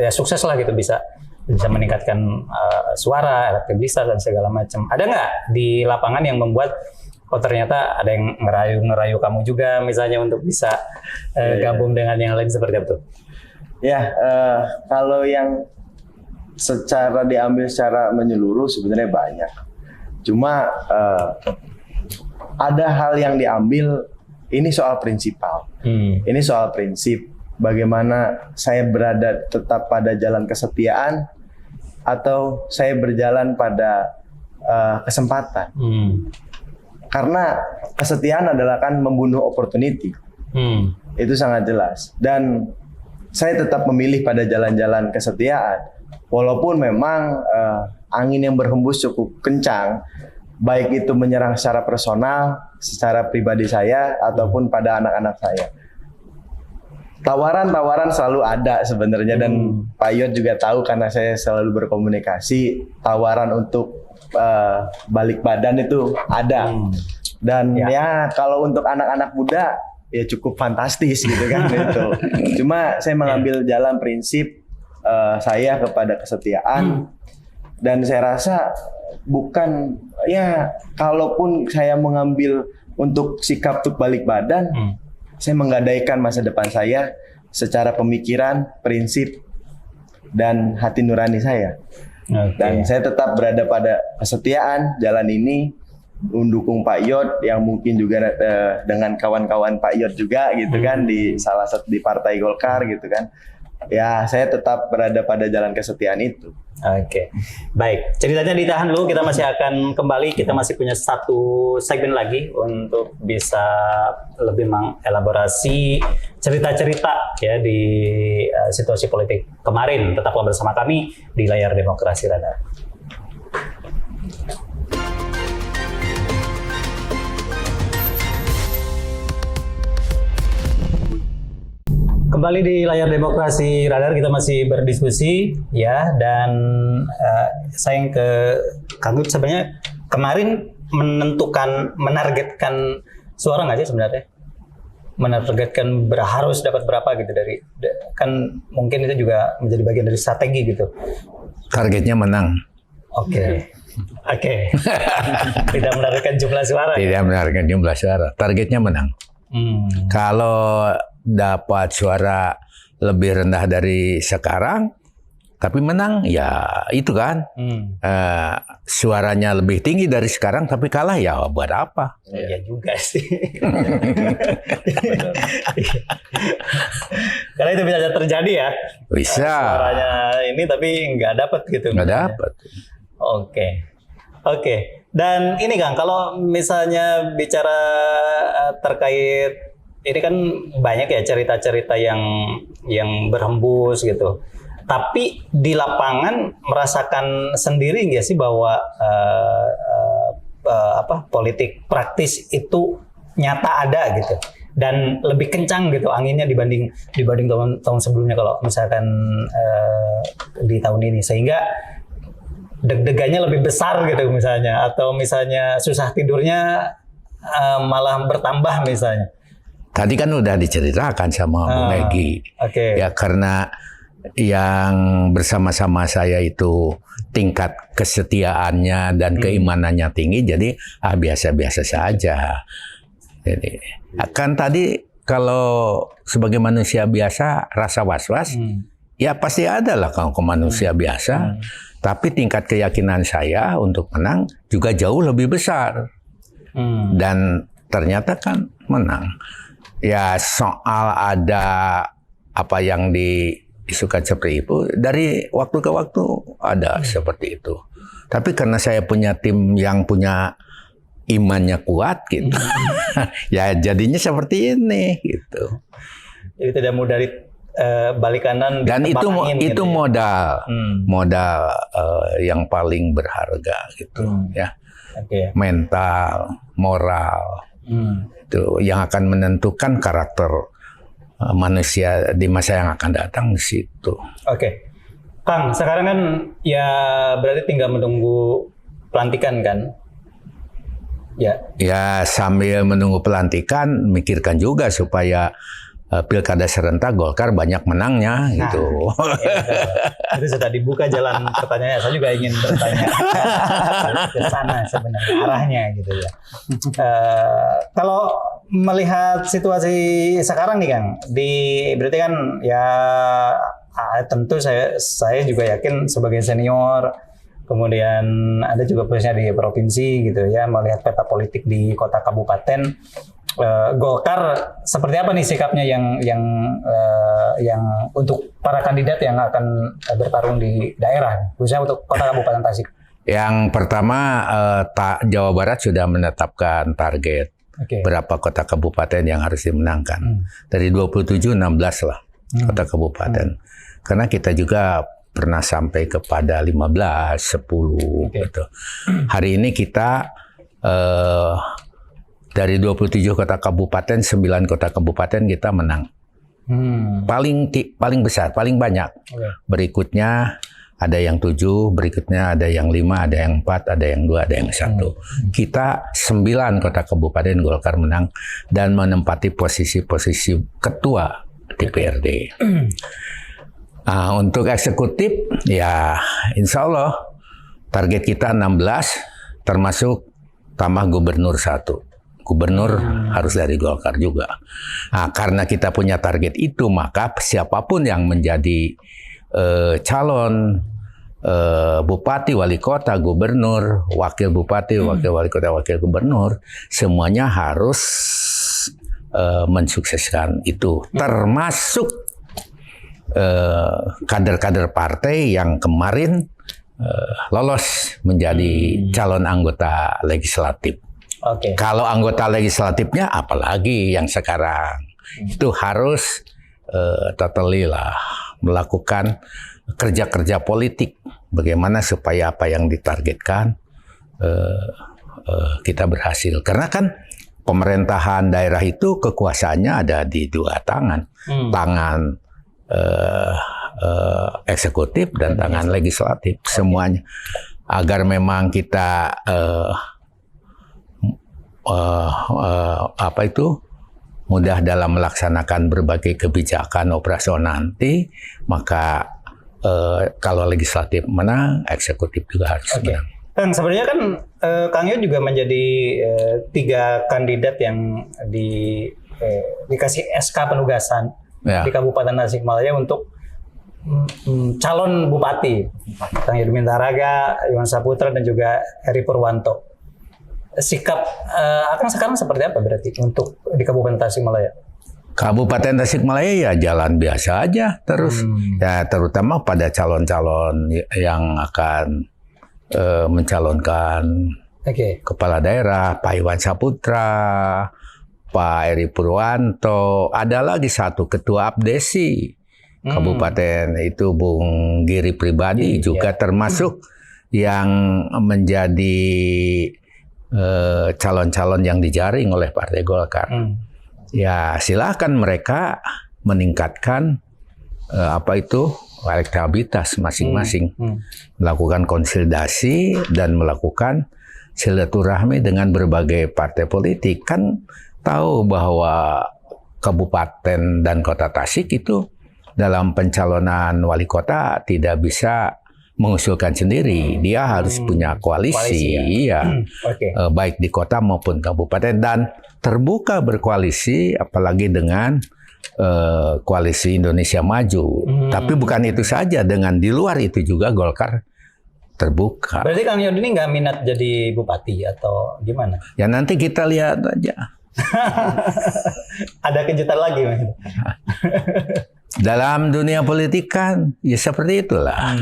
ya sukses lah gitu bisa meningkatkan suara, elektabilitas dan segala macam. Ada nggak di lapangan yang membuat ternyata ada yang ngerayu kamu juga misalnya untuk bisa gabung dengan yang lain seperti itu? Ya, kalau yang diambil secara menyeluruh sebenarnya banyak. Cuma ada hal yang diambil, ini soal prinsipal. Ini soal prinsip. Bagaimana saya berada tetap pada jalan kesetiaan atau saya berjalan pada kesempatan. Karena kesetiaan adalah kan membunuh opportunity. Itu sangat jelas. Dan saya tetap memilih pada jalan-jalan kesetiaan. Walaupun memang angin yang berhembus cukup kencang, baik itu menyerang secara personal, secara pribadi saya, ataupun pada anak-anak saya. Tawaran-tawaran selalu ada sebenarnya, dan Pak Yod juga tahu karena saya selalu berkomunikasi. Tawaran untuk balik badan itu ada. Dan ya kalau untuk anak-anak muda ya cukup fantastis gitu kan itu. Cuma saya mengambil jalan prinsip saya kepada kesetiaan, dan saya rasa bukan ya kalaupun saya mengambil untuk sikap untuk balik badan, saya menggadaikan masa depan saya secara pemikiran, prinsip dan hati nurani saya. Dan saya tetap berada pada kesetiaan jalan ini, mendukung Pak Yod yang mungkin juga dengan kawan-kawan Pak Yod juga gitu kan di salah satu di Partai Golkar gitu kan. Ya, saya tetap berada pada jalan kesetiaan itu. Oke. Baik, ceritanya ditahan dulu, kita masih akan kembali, kita masih punya satu segmen lagi untuk bisa lebih mengelaborasi cerita-cerita ya di situasi politik kemarin. Tetaplah bersama kami di layar Demokrasi Radar. Kembali di layar Demokrasi Radar, kita masih berdiskusi ya, dan saya ke Kang Yod. Sebenarnya kemarin menargetkan suara nggak sih sebenarnya? Menargetkan harus dapat berapa gitu dari, kan mungkin itu juga menjadi bagian dari strategi gitu. Targetnya menang. Oke. Tidak menargetkan jumlah suara. Tidak menargetkan jumlah suara. Targetnya menang. Kalau dapat suara lebih rendah dari sekarang, tapi menang, ya itu kan. Suaranya lebih tinggi dari sekarang, tapi kalah, ya buat apa? Iya juga sih. Karena itu bisa terjadi ya. Bisa. Suaranya ini tapi nggak dapat gitu. Nggak dapat. Oke. Dan ini Kang, kalau misalnya bicara terkait ini kan banyak ya cerita-cerita yang berhembus gitu. Tapi di lapangan merasakan sendiri nggak sih bahwa politik praktis itu nyata ada gitu, dan lebih kencang gitu anginnya dibanding tahun sebelumnya kalau misalkan di tahun ini, sehingga deg-degannya lebih besar gitu misalnya, atau misalnya susah tidurnya malah bertambah misalnya. Tadi kan udah diceritakan sama Bu Megi. Oke. Ya karena yang bersama-sama saya itu tingkat kesetiaannya dan keimanannya tinggi, jadi biasa-biasa saja. Jadi kan tadi kalau sebagai manusia biasa rasa was-was, ya pasti ada lah kalau manusia biasa. Tapi tingkat keyakinan saya untuk menang juga jauh lebih besar. Dan ternyata kan menang. Ya soal ada apa yang diisukan seperti itu, dari waktu ke waktu ada seperti itu. Tapi karena saya punya tim yang punya imannya kuat gitu, ya jadinya seperti ini gitu. Jadi tidak mudah di balik kanan. Dan itu gitu modal, modal yang paling berharga gitu ya. Mental, moral. Itu yang akan menentukan karakter manusia di masa yang akan datang di situ. Oke, Kang, sekarang kan ya berarti tinggal menunggu pelantikan kan? Ya sambil menunggu pelantikan, mikirkan juga supaya pilkada serentak Golkar banyak menangnya gitu. Itu sudah dibuka jalan pertanyaannya. Saya juga ingin bertanya ke sana sebenarnya arahnya gitu ya. Kalau melihat situasi sekarang nih Kang, berarti kan ya tentu saya juga yakin sebagai senior, kemudian ada juga posisinya di provinsi gitu ya, melihat peta politik di kota kabupaten. Golkar seperti apa nih sikapnya yang untuk para kandidat yang akan bertarung di daerah, khususnya untuk kota kabupaten Tasik? Yang pertama, Jawa Barat sudah menetapkan target berapa kota kabupaten yang harus dimenangkan. Dari 27, 16 lah kota kabupaten. Karena kita juga pernah sampai kepada 15, 10 gitu. Hari ini kita dari 27 kota kabupaten, 9 kota kabupaten kita menang. Paling besar, paling banyak. Berikutnya ada yang 7, berikutnya ada yang 5, ada yang 4, ada yang 2, ada yang 1. Kita 9 kota kabupaten Golkar menang dan menempati posisi-posisi ketua DPRD. Untuk eksekutif, ya insya Allah target kita 16, termasuk tambah gubernur 1. Gubernur harus dari Golkar juga. Karena kita punya target itu, maka siapapun yang menjadi calon bupati, wali kota, gubernur, wakil bupati, wakil wali kota, wakil gubernur, semuanya harus mensukseskan itu. Termasuk kader-kader partai yang kemarin lolos menjadi calon anggota legislatif. Kalau anggota legislatifnya, apalagi yang sekarang itu harus totally lah melakukan kerja-kerja politik. Bagaimana supaya apa yang ditargetkan kita berhasil. Karena kan pemerintahan daerah itu kekuasaannya ada di dua tangan, tangan eksekutif dan tangan legislatif, semuanya. Agar memang kita mudah dalam melaksanakan berbagai kebijakan operasional nanti, maka kalau legislatif menang, eksekutif juga harus menang. Kang, sebenarnya kan Kang Yon juga menjadi 3 kandidat yang dikasih SK penugasan di Kabupaten Tasikmalaya untuk calon bupati, Kang Yon Mintaraga, Iwan Saputra, dan juga Heri Purwanto. Sikap Akang sekarang seperti apa berarti untuk di Kabupaten Tasikmalaya? Kabupaten Tasikmalaya ya jalan biasa aja terus. Ya terutama pada calon-calon yang akan mencalonkan kepala daerah, Pak Iwan Saputra, Pak Heri Purwanto, ada lagi satu ketua Abdesi Kabupaten itu Bung Giri Pribadi juga termasuk yang menjadi calon-calon yang dijaring oleh Partai Golkar. Ya silakan mereka meningkatkan elektabilitas masing-masing, melakukan konsolidasi dan melakukan silaturahmi dengan berbagai partai politik. Kan tahu bahwa Kabupaten dan Kota Tasik itu dalam pencalonan wali kota tidak bisa mengusulkan sendiri. Dia harus punya koalisi, ya? iya. Baik di kota maupun kabupaten, dan terbuka berkoalisi apalagi dengan koalisi Indonesia Maju. Tapi bukan itu saja, dengan di luar itu juga Golkar terbuka. Berarti Kang Yod ini nggak minat jadi bupati atau gimana? Ya nanti kita lihat aja. Ada kejutan lagi, Mas. Dalam dunia politik kan ya seperti itulah.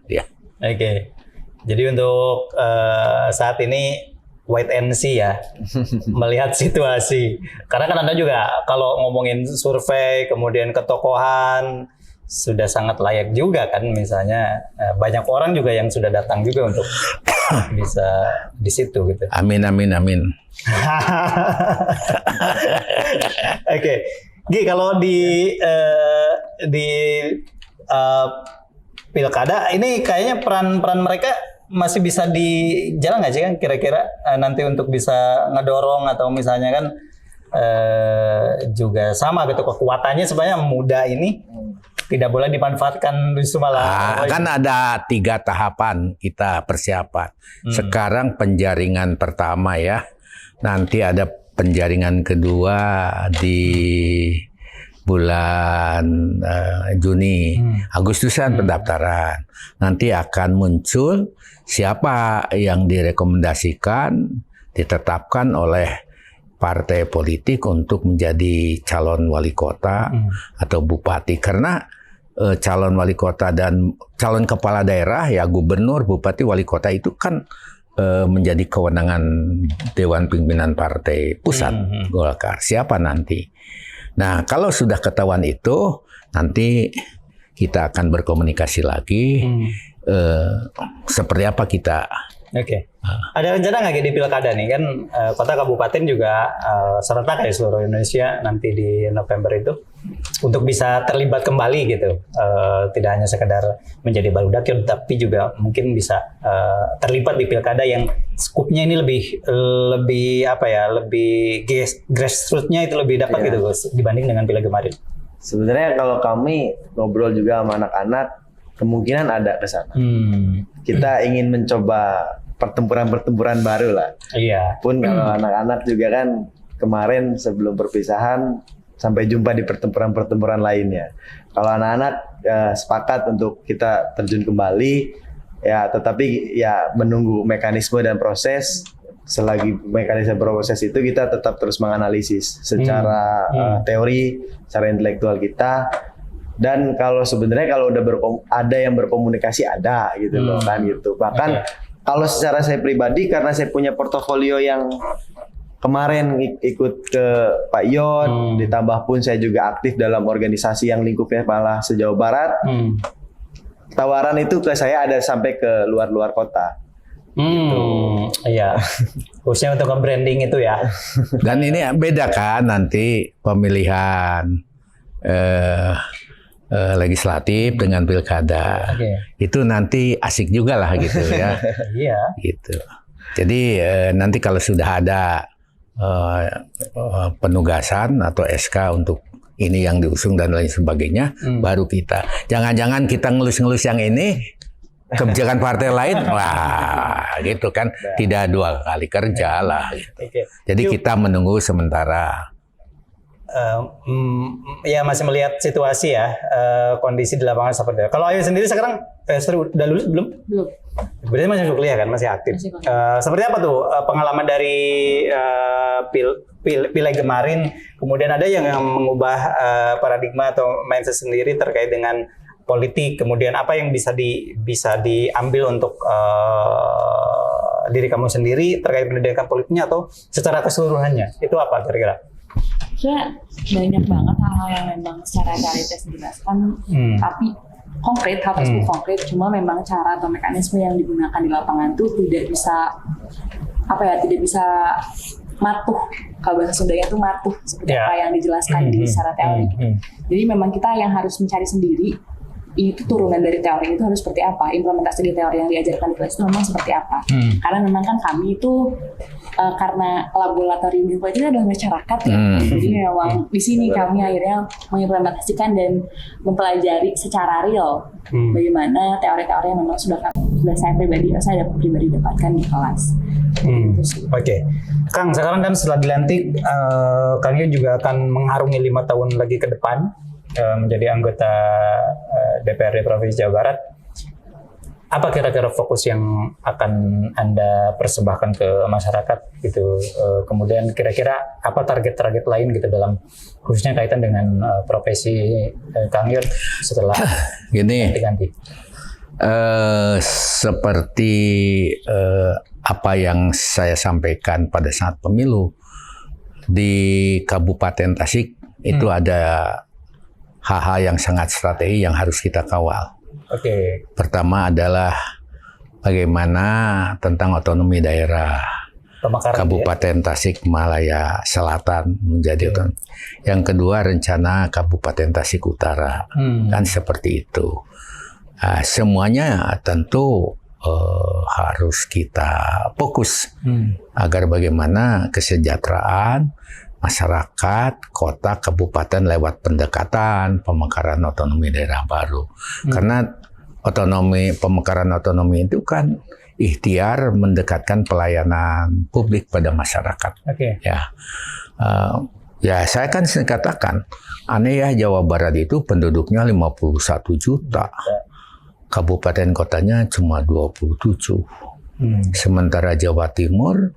Ya. Oke. Jadi untuk saat ini wait and see ya, melihat situasi. Karena kan Anda juga kalau ngomongin survei, kemudian ketokohan, sudah sangat layak juga kan, misalnya banyak orang juga yang sudah datang juga untuk bisa di situ gitu. Amin, amin, amin. Oke, Gi, kalau di pilkada ini kayaknya peran mereka masih bisa dijalan nggak sih kan kira-kira nanti untuk bisa ngedorong, atau misalnya kan juga sama gitu kekuatannya sebenarnya muda ini tidak boleh dimanfaatkan justru malah. Kan ada 3 tahapan kita persiapan. Sekarang penjaringan pertama ya. Nanti ada penjaringan kedua di bulan Juni, Agustusan pendaftaran. Nanti akan muncul siapa yang direkomendasikan, ditetapkan oleh partai politik untuk menjadi calon wali kota atau bupati. Karena calon wali kota dan calon kepala daerah ya gubernur, bupati, wali kota itu kan menjadi kewenangan Dewan Pimpinan Partai Pusat Golkar. Siapa nanti? Nah, kalau sudah ketahuan itu, nanti kita akan berkomunikasi lagi seperti apa kita. Oke. Ada rencana nggak di pilkada nih kan kota kabupaten juga serentak ya seluruh Indonesia nanti di November itu untuk bisa terlibat kembali gitu, tidak hanya sekedar menjadi barudak tapi juga mungkin bisa terlibat di pilkada yang skupnya ini lebih apa ya, lebih grassroots-nya itu lebih dapat gitu dibanding dengan pileg kemarin. Sebenarnya kalau kami ngobrol juga sama anak-anak, kemungkinan ada ke sana. Kita ingin mencoba pertempuran-pertempuran baru lah. Iya. Pun kalau anak-anak juga kan kemarin sebelum perpisahan sampai jumpa di pertempuran-pertempuran lainnya. Kalau anak-anak sepakat untuk kita terjun kembali, ya tetapi ya menunggu mekanisme dan proses. Selagi mekanisme proses itu kita tetap terus menganalisis secara teori, secara intelektual kita. Dan kalau sebenarnya kalau udah ada yang berkomunikasi ada gitu loh kan gitu. Bahkan kalau secara saya pribadi karena saya punya portofolio yang kemarin ikut ke Pak Yod, ditambah pun saya juga aktif dalam organisasi yang lingkupnya malah se-Jawa Barat. Tawaran itu ke saya ada sampai ke luar kota. Gitu. Iya. Khususnya untuk branding itu ya. Dan ini beda kan nanti pemilihan legislatif dengan pilkada. Itu nanti asik juga lah gitu ya. Iya. Gitu. Jadi nanti kalau sudah ada penugasan atau SK untuk ini yang diusung dan lain sebagainya, baru kita. Jangan-jangan kita ngelus-ngelus yang ini, kebijakan partai lain, wah gitu kan, tidak 2 kali kerja lah. Gitu. Jadi kita menunggu sementara. Ya masih melihat situasi ya, kondisi di lapangan seperti itu. Kalau Ayu sendiri sekarang udah lulus belum? Belum. Berarti masih kuliah kan, masih aktif. Seperti apa tuh pengalaman dari pileg kemarin? Kemudian ada yang mengubah paradigma atau mindset sendiri terkait dengan politik. Kemudian apa yang bisa diambil untuk diri kamu sendiri terkait pendidikan politiknya atau secara keseluruhannya? Itu apa kira-kira? Sebenarnya banyak banget hal-hal yang memang secara realitas dijelaskan, tapi konkret, hal tersebut konkret, cuma memang cara atau mekanisme yang digunakan di lapangan tuh tidak bisa matuh. Kalau bahasa Sundanya tuh matuh seperti apa yang dijelaskan di secara teori. Jadi memang kita yang harus mencari sendiri itu turunan dari teori itu harus seperti apa, implementasi di teori yang diajarkan di kelas itu memang seperti apa. Karena memang kan kami itu karena laboratorium itu adalah masyarakat ya, jadi memang di sini kami akhirnya mengimplementasikan dan mempelajari secara real bagaimana teori-teori yang memang sudah saya pribadi dapatkan di kelas. Oke. Kang, sekarang kan setelah dilantik, Kang Yo juga akan mengharungi 5 tahun lagi ke depan menjadi anggota DPRD Provinsi Jawa Barat. Apa kira-kira fokus yang akan Anda persembahkan ke masyarakat gitu? Kemudian kira-kira apa target-target lain gitu dalam khususnya kaitan dengan profesi Kang Yo setelah ganti-ganti? Seperti apa yang saya sampaikan pada saat pemilu di Kabupaten Tasik itu ada hal-hal yang sangat strategi yang harus kita kawal. Pertama adalah bagaimana tentang otonomi daerah Kabupaten Tasikmalaya Selatan menjadi otonomi. Yang kedua rencana Kabupaten Tasik Utara, kan seperti itu. Semuanya tentu harus kita fokus agar bagaimana kesejahteraan masyarakat, kota, kabupaten lewat pendekatan pemekaran otonomi daerah baru. Karena pemekaran otonomi itu kan ikhtiar mendekatkan pelayanan publik pada masyarakat. Ya, saya kan sering katakan, aneh ya Jawa Barat itu penduduknya 51 juta. Kabupaten kotanya cuma 27. Sementara Jawa Timur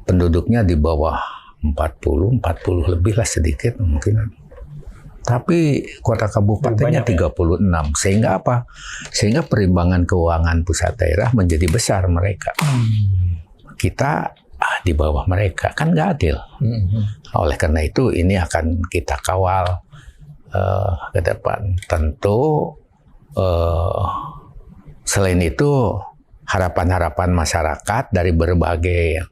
penduduknya di bawah 40 lebih lah sedikit mungkin. Tapi kota kabupatennya 36. Sehingga apa? Sehingga perimbangan keuangan pusat daerah menjadi besar mereka. Kita di bawah mereka, kan nggak adil. Oleh karena itu ini akan kita kawal ke depan. Tentu selain itu harapan-harapan masyarakat dari berbagai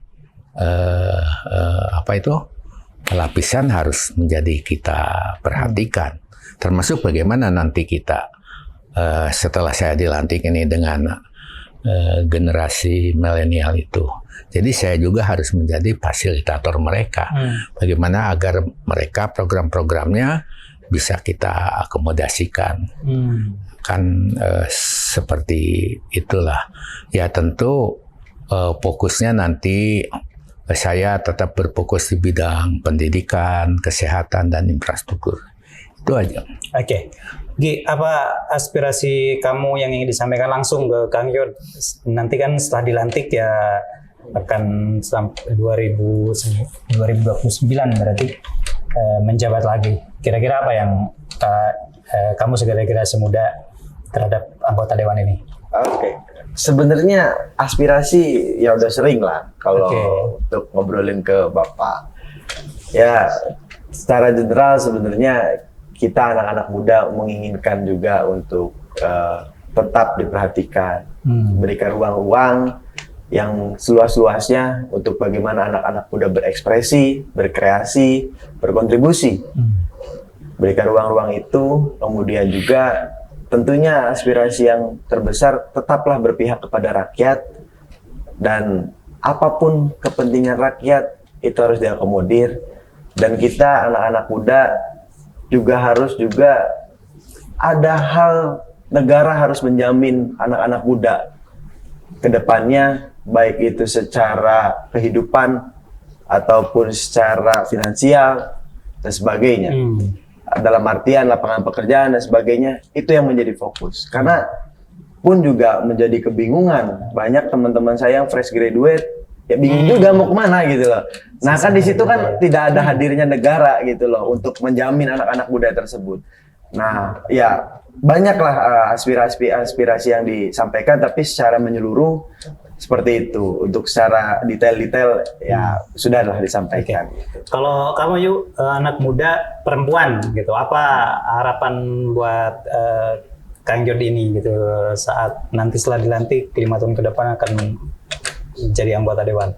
lapisan harus menjadi kita perhatikan, termasuk bagaimana nanti kita setelah saya dilantik ini dengan generasi milenial itu. Jadi saya juga harus menjadi fasilitator mereka, bagaimana agar mereka program-programnya bisa kita akomodasikan. Kan seperti itulah. Ya tentu fokusnya nanti saya tetap berfokus di bidang pendidikan, kesehatan, dan infrastruktur. Itu aja. Oke. Gi, apa aspirasi kamu yang ingin disampaikan langsung ke Kang Yo? Nanti kan setelah dilantik ya akan sampai 2029 berarti menjabat lagi. Kira-kira apa yang kamu segera-gera semuda terhadap anggota dewan ini? Sebenarnya aspirasi ya udah sering lah kalau untuk ngobrolin ke Bapak. Ya secara general sebenarnya kita anak-anak muda menginginkan juga untuk tetap diperhatikan, berikan ruang-ruang yang seluas-luasnya untuk bagaimana anak-anak muda berekspresi, berkreasi, berkontribusi. Berikan ruang-ruang itu, kemudian juga tentunya aspirasi yang terbesar tetaplah berpihak kepada rakyat, dan apapun kepentingan rakyat itu harus diakomodir, dan kita anak-anak muda juga harus ada hal negara harus menjamin anak-anak muda ke depannya, baik itu secara kehidupan ataupun secara finansial dan sebagainya. Dalam artian lapangan pekerjaan dan sebagainya, itu yang menjadi fokus. Karena pun juga menjadi kebingungan, banyak teman-teman saya yang fresh graduate ya bingung juga mau kemana gitu loh. Nah kan di situ kan tidak ada hadirnya negara gitu loh untuk menjamin anak-anak muda tersebut. Nah ya banyaklah aspirasi yang disampaikan, tapi secara menyeluruh seperti itu. Untuk secara detail-detail ya sudahlah disampaikan. Kalau kamu Yu, anak muda perempuan gitu, apa harapan buat Kang Yo ini gitu saat nanti setelah dilantik 5 tahun ke depan akan jadi anggota dewan?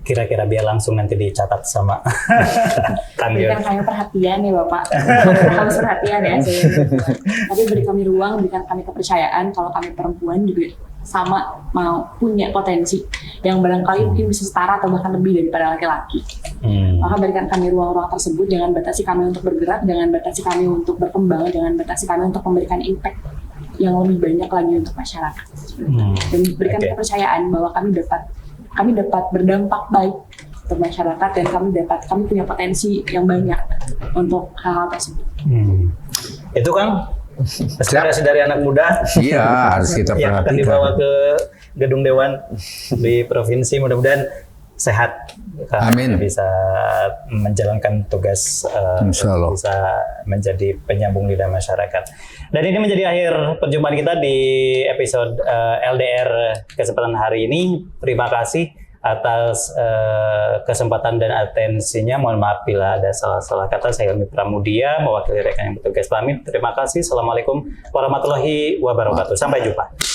kira-kira biar langsung nanti dicatat sama kami. Berikan kami perhatian ya Bapak. Harus perhatian ya. Tapi beri kami ruang, berikan kami kepercayaan kalau kami perempuan juga sama mau punya potensi yang barangkali mungkin bisa setara atau bahkan lebih daripada laki-laki. Maka berikan kami ruang-ruang tersebut, jangan batasi kami untuk bergerak, jangan batasi kami untuk berkembang, jangan batasi kami untuk memberikan impact yang lebih banyak lagi untuk masyarakat. Dan berikan kepercayaan bahwa kami dapat berdampak baik untuk masyarakat dan kami punya potensi yang banyak untuk hal-hal tersebut. Itu kan aspirasi dari anak muda. Iya, harus kita yang akan perhatikan. dibawa ke gedung dewan di provinsi, mudah-mudahan sehat. Amin. Bisa menjalankan tugas, Insya Allah. bisa menjadi penyambung lidah masyarakat. Dan ini menjadi akhir perjumpaan kita di episode LDR kesempatan hari ini. Terima kasih atas kesempatan dan atensinya. Mohon maaf bila ada salah-salah kata. Saya Helmi Pramudia, mewakili rekan yang bertugas pamit. Terima kasih. Assalamualaikum warahmatullahi wabarakatuh. Sampai jumpa.